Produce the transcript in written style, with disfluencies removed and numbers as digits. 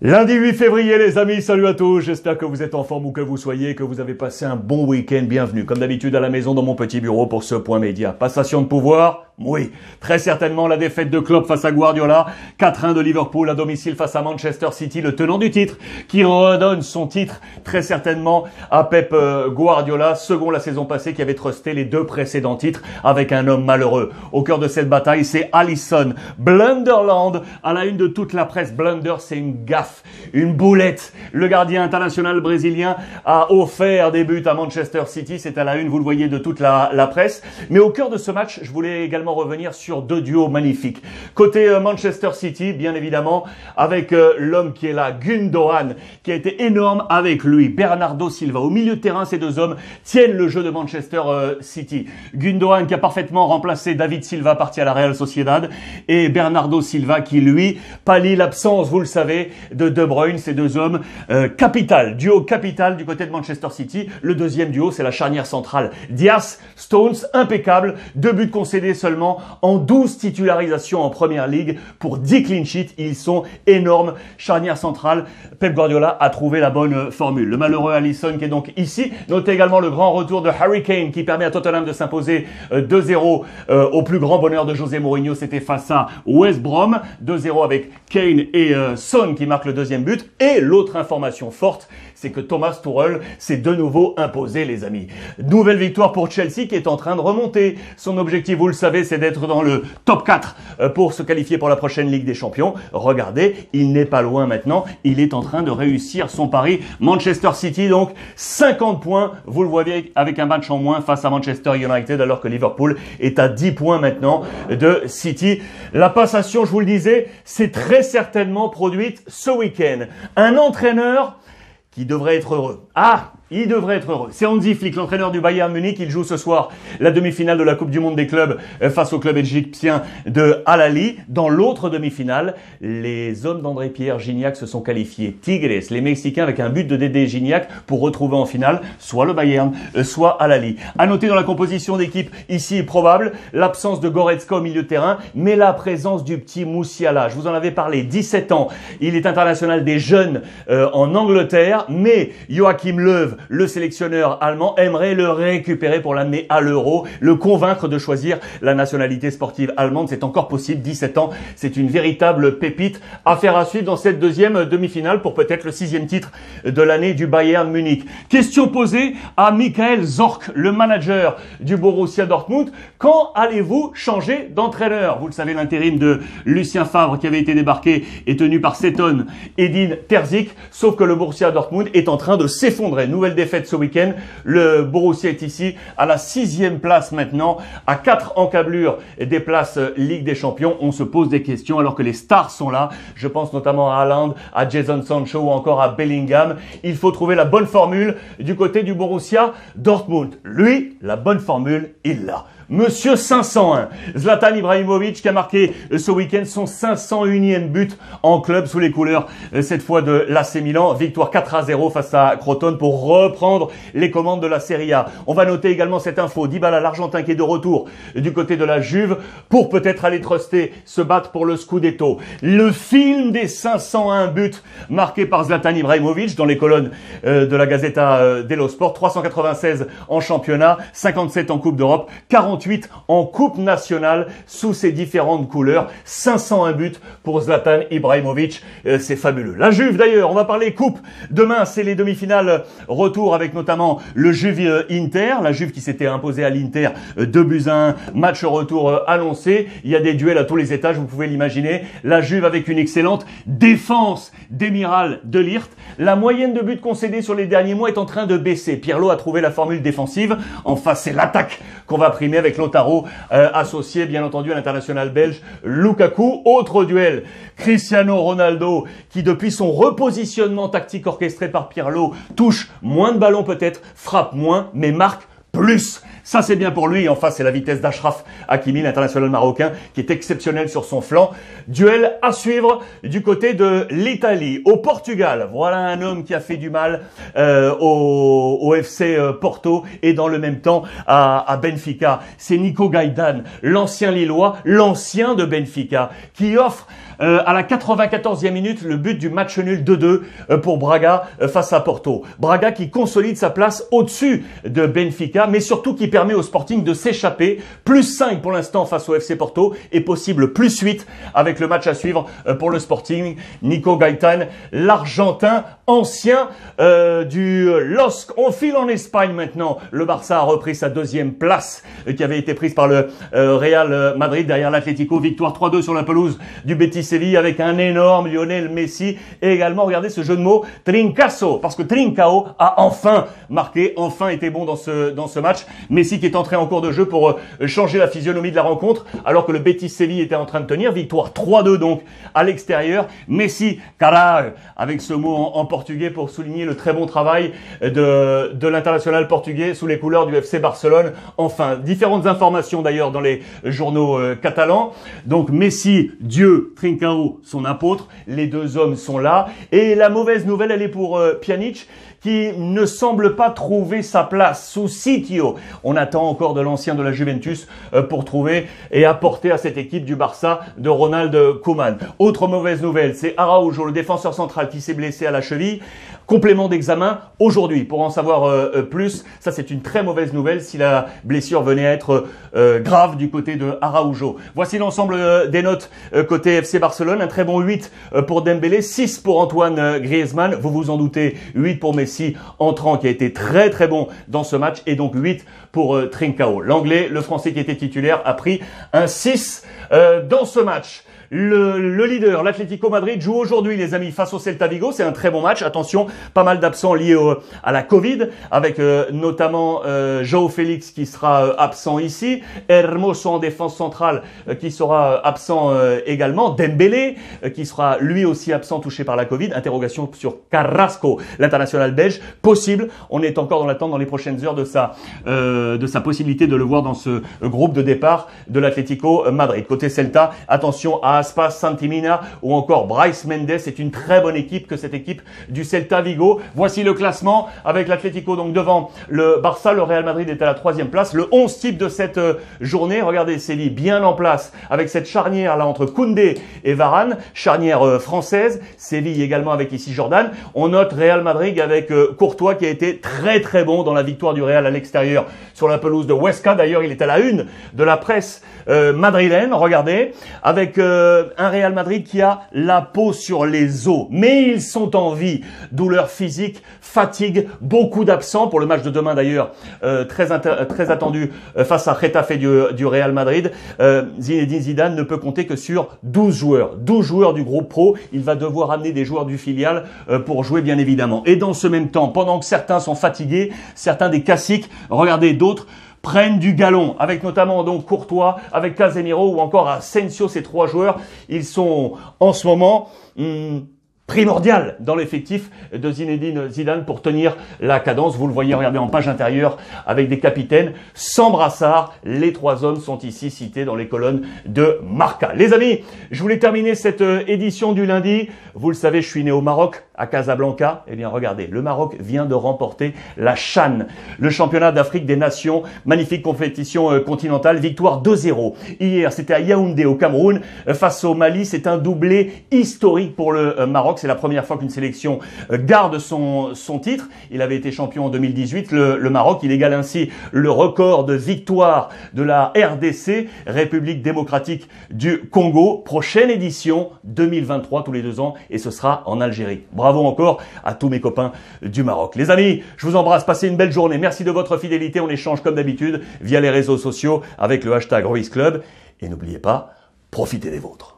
Lundi 8 février les amis, salut à tous, j'espère que vous êtes en forme où que vous soyez, que vous avez passé un bon week-end, bienvenue comme d'habitude à la maison dans mon petit bureau pour ce point média. Passation de pouvoir? Oui, très certainement la défaite de Klopp face à Guardiola, 4-1 de Liverpool à domicile face à Manchester City, le tenant du titre, qui redonne son titre très certainement à Pep Guardiola, second la saison passée qui avait trusté les deux précédents titres avec un homme malheureux. Au cœur de cette bataille, c'est Alisson, Blunderland, à la une de toute la presse. Blunder, c'est une gaffe, une boulette. Le gardien international brésilien a offert des buts à Manchester City, c'est à la une, vous le voyez, de toute la presse. Mais au cœur de ce match, je voulais également revenir sur deux duos magnifiques. Côté Manchester City, bien évidemment, avec l'homme qui est là, Gundogan, qui a été énorme avec lui, Bernardo Silva. Au milieu de terrain, ces deux hommes tiennent le jeu de Manchester City. Gundogan qui a parfaitement remplacé David Silva, parti à la Real Sociedad, et Bernardo Silva qui, lui, pallie l'absence, vous le savez, de De Bruyne. Ces deux hommes capital, duo capital du côté de Manchester City. Le deuxième duo, c'est la charnière centrale. Dias, Stones, impeccable, 2 buts concédés seulement en 12 titularisations en Première Ligue pour 10 clean sheets. Ils sont énormes. Charnière centrale, Pep Guardiola a trouvé la bonne formule. Le malheureux Alisson qui est donc ici. Notez également le grand retour de Harry Kane qui permet à Tottenham de s'imposer 2-0 au plus grand bonheur de José Mourinho. C'était face à West Brom. 2-0 avec Kane et Son qui marquent le deuxième but. Et l'autre information forte, c'est que Thomas Tuchel s'est de nouveau imposé, les amis. Nouvelle victoire pour Chelsea qui est en train de remonter. Son objectif, vous le savez, c'est d'être dans le top 4 pour se qualifier pour la prochaine Ligue des Champions. Regardez, il n'est pas loin maintenant. Il est en train de réussir son pari. Manchester City, donc 50 points. Vous le voyez avec un match en moins face à Manchester United, alors que Liverpool est à 10 points maintenant de City. La passation, je vous le disais, c'est très certainement produite ce week-end. Un entraîneur qui devrait être heureux. Ah, il devrait être heureux. C'est Hansi Flick, l'entraîneur du Bayern Munich. Il joue ce soir la demi-finale de la Coupe du Monde des clubs face au club égyptien de Al Ahly. Dans l'autre demi-finale, les hommes d'André-Pierre Gignac se sont qualifiés. Tigres, les Mexicains, avec un but de Dédé Gignac pour retrouver en finale soit le Bayern, soit Al Ahly. À noter dans la composition d'équipe, ici est probable l'absence de Goretzka au milieu de terrain, mais la présence du petit Moussiala. Je vous en avais parlé, 17 ans. Il est international des jeunes en Angleterre, mais Joachim Löw, le sélectionneur allemand, aimerait le récupérer pour l'amener à l'Euro, le convaincre de choisir la nationalité sportive allemande. C'est encore possible, 17 ans, c'est une véritable pépite. Affaire à suivre dans cette deuxième demi-finale pour peut-être le 6e titre de l'année du Bayern Munich. Question posée à Michael Zorc, le manager du Borussia Dortmund. Quand allez-vous changer d'entraîneur? Vous le savez, l'intérim de Lucien Favre qui avait été débarqué est tenu par Seton Edin Terzic, sauf que le Borussia Dortmund est en train de s'effondrer. Nouvelle défaite ce week-end. Le Borussia est ici à la 6e place maintenant, à 4 encablures des places Ligue des Champions. On se pose des questions alors que les stars sont là. Je pense notamment à Haaland, à Jadon Sancho ou encore à Bellingham. Il faut trouver la bonne formule du côté du Borussia Dortmund. Lui, la bonne formule, il l'a. Monsieur 501, Zlatan Ibrahimovic qui a marqué ce week-end son 501e but en club sous les couleurs, cette fois de l'AC Milan. Victoire 4-0 face à Crotone pour reprendre les commandes de la Serie A. On va noter également cette info, Dybala, l'Argentin qui est de retour du côté de la Juve pour peut-être aller truster, se battre pour le Scudetto. Le film des 501 buts marqués par Zlatan Ibrahimovic dans les colonnes de la Gazzetta dello Sport. 396 en championnat, 57 en Coupe d'Europe, 48 en Coupe nationale sous ses différentes couleurs. 501 buts pour Zlatan Ibrahimovic, c'est fabuleux. La Juve d'ailleurs, on va parler coupe. Demain, c'est les demi-finales retour avec notamment le Juve Inter. La Juve qui s'était imposée à l'Inter 2-1, match retour annoncé. Il y a des duels à tous les étages, vous pouvez l'imaginer. La Juve avec une excellente défense d'Emiral de Ligt. La moyenne de buts concédés sur les derniers mois est en train de baisser. Pirlo a trouvé la formule défensive. En face, c'est l'attaque qu'on va primer avec Lautaro, associé bien entendu à l'international belge Lukaku. Autre duel, Cristiano Ronaldo qui depuis son repositionnement tactique orchestré par Pirlo touche moins de ballons peut-être, frappe moins mais marque plus. Ça, c'est bien pour lui. En face, c'est la vitesse d'Achraf Hakimi, l'international marocain, qui est exceptionnel sur son flanc. Duel à suivre du côté de l'Italie. Au Portugal, voilà un homme qui a fait du mal au FC Porto et dans le même temps à Benfica. C'est Nico Gaïdan, l'ancien Lillois, l'ancien de Benfica, qui offre à la 94e minute le but du match nul 2-2 pour Braga face à Porto. Braga qui consolide sa place au-dessus de Benfica, mais surtout qui permet au Sporting de s'échapper. Plus 5 pour l'instant face au FC Porto et possible plus 8 avec le match à suivre pour le Sporting. Nico Gaïtan, l'Argentin ancien du LOSC. On file en Espagne maintenant. Le Barça a repris sa deuxième place qui avait été prise par le Real Madrid derrière l'Atlético. Victoire 3-2 sur la pelouse du Betis Séville avec un énorme Lionel Messi et également, regardez ce jeu de mots, Trincasso, parce que Trincao a enfin marqué, enfin été bon dans ce match. Messi qui est entré en cours de jeu pour changer la physionomie de la rencontre alors que le Betis Séville était en train de tenir. Victoire 3-2 donc à l'extérieur. Messi, caralho, avec ce mot en portugais pour souligner le très bon travail de l'international portugais sous les couleurs du FC Barcelone. Enfin, différentes informations d'ailleurs dans les journaux catalans. Donc Messi, Dieu, Trincao, son apôtre, les deux hommes sont là. Et la mauvaise nouvelle, elle est pour Pjanic, qui ne semble pas trouver sa place sous Sitio. On attend encore de l'ancien de la Juventus pour trouver et apporter à cette équipe du Barça de Ronald Koeman. Autre mauvaise nouvelle, c'est Araujo, le défenseur central qui s'est blessé à la cheville. Complément d'examen aujourd'hui pour en savoir plus. Ça, c'est une très mauvaise nouvelle si la blessure venait à être grave du côté de Araujo. Voici l'ensemble des notes côté FC Barcelone. Un très bon 8 pour Dembélé, 6 pour Antoine Griezmann. Vous vous en doutez, 8 pour Messi entrant qui a été très très bon dans ce match et donc 8 pour Trincao. L'Anglais, le Français qui était titulaire, a pris un 6 dans ce match. Le leader, l'Atlético Madrid, joue aujourd'hui, les amis, face au Celta Vigo. C'est un très bon match. Attention, pas mal d'absents liés à la Covid, avec notamment João Félix qui sera absent ici, Hermoso en défense centrale qui sera absent également, Dembélé qui sera lui aussi absent, touché par la Covid. Interrogation sur Carrasco, l'international belge. Possible, on est encore dans l'attente dans les prochaines heures de sa possibilité de le voir dans ce groupe de départ de l'Atlético Madrid. Côté Celta, attention à Aspas, Santimina ou encore Brais Mendes. C'est une très bonne équipe que cette équipe du Celta Vigo. Voici le classement avec l'Atlético donc devant le Barça. Le Real Madrid est à la 3e place. Le 11 type de cette journée. Regardez, Séville bien en place avec cette charnière là entre Koundé et Varane. Charnière française. Séville également avec ici Jordan. On note Real Madrid avec Courtois qui a été très très bon dans la victoire du Real à l'extérieur sur la pelouse de Huesca. D'ailleurs, il est à la une de la presse madrilène. Regardez, avec un Real Madrid qui a la peau sur les os. Mais ils sont en vie. Douleur physique, fatigue, beaucoup d'absents pour le match de demain d'ailleurs, très attendu face à Getafe du Real Madrid. Zinedine Zidane ne peut compter que sur 12 joueurs. 12 joueurs du groupe pro. Il va devoir amener des joueurs du filial pour jouer bien évidemment. Et dans ce même temps, pendant que certains sont fatigués, certains des caciques, regardez d'autres, prennent du galon, avec notamment donc Courtois, avec Casemiro ou encore Asensio. Ces trois joueurs, ils sont en ce moment primordial dans l'effectif de Zinedine Zidane pour tenir la cadence. Vous le voyez, regardez en page intérieure avec des capitaines sans brassard. Les trois hommes sont ici cités dans les colonnes de Marca. Les amis, je voulais terminer cette édition du lundi. Vous le savez, je suis né au Maroc, à Casablanca. Eh bien, regardez, le Maroc vient de remporter la CHAN, le championnat d'Afrique des Nations. Magnifique compétition continentale. Victoire 2-0. Hier, c'était à Yaoundé, au Cameroun, face au Mali. C'est un doublé historique pour le Maroc. C'est la première fois qu'une sélection garde son titre. Il avait été champion en 2018. Le Maroc, il égale ainsi le record de victoire de la RDC, République démocratique du Congo. Prochaine édition, 2023, tous les 2 ans, et ce sera en Algérie. Bravo encore à tous mes copains du Maroc. Les amis, je vous embrasse. Passez une belle journée. Merci de votre fidélité. On échange comme d'habitude via les réseaux sociaux avec le hashtag Ruiz Club. Et n'oubliez pas, profitez des vôtres.